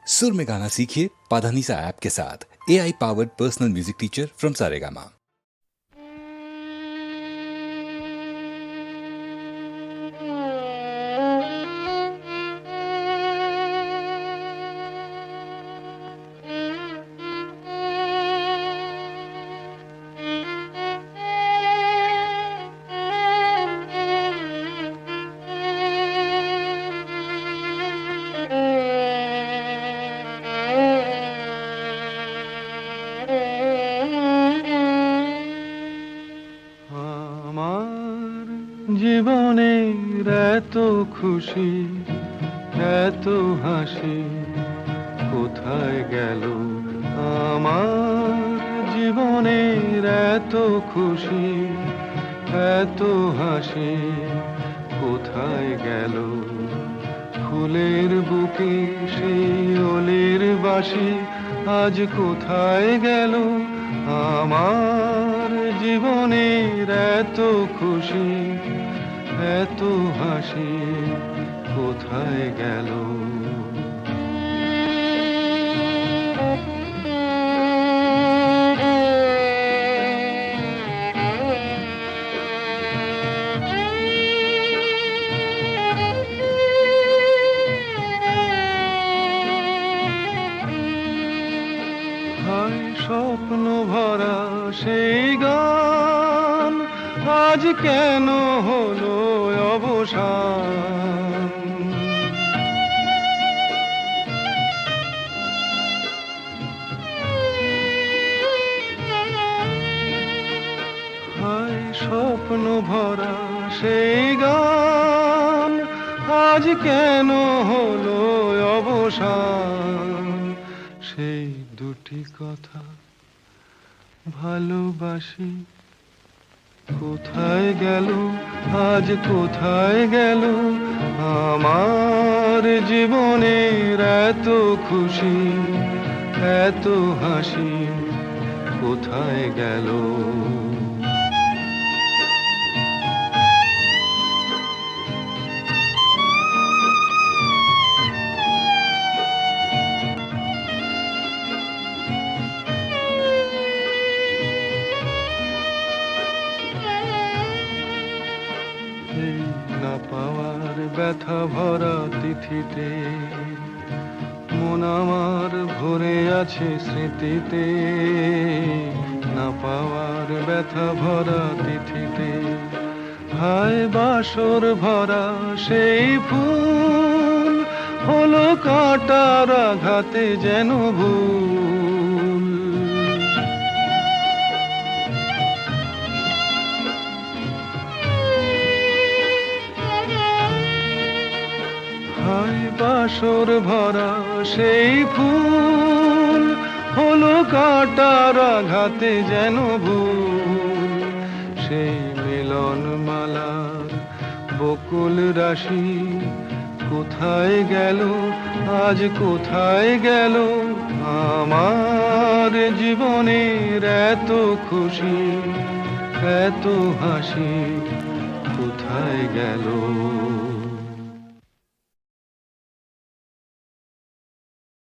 सुर में गाना सीखिए पाधानीसा ऐप के साथ। AI powered personal music teacher from Saregama. আমার জীবনের এত খুশি, এত হাসি কোথায় গেল? আমার জীবনের এত খুশি, এত হাসি কোথায় গেল? ফুলের বুকে সেই ওলের বাসি আজ কোথায় গেল? আমার জীবনের এত খুশি, এত হাসি কোথায় গেল? হায় স্বপ্ন ভরা সেই গান আজ কেন হলো অবসান? হায় স্বপ্ন ভরা সেই গান আজ কেন হলো অবসান? সেই দুটি কথা ভালোবাসি কোথায় গেল? আজ কোথায় গেল? আমার জীবনের এত খুশি, এত হাসি কোথায় গেল? এই না পাওয়ার ব্যথা ভরা তিথিতে মন আমার ভরে আছে স্মৃতিতে। না পাওয়ার ব্যথা ভরা তিথিতে হায় বাসর ভরা সেই ফুল হলো কাঁটার আঘাতে যেন ভুল। হায় বাসর ভরা সেই ফুল হলো কাঁটার আঘাতে যেন ভুল। সেই মিলন মালার বকুল রাশি কোথায় গেল? আজ কোথায় গেল? আমার জীবনের এত খুশি, এত হাসি কোথায় গেল?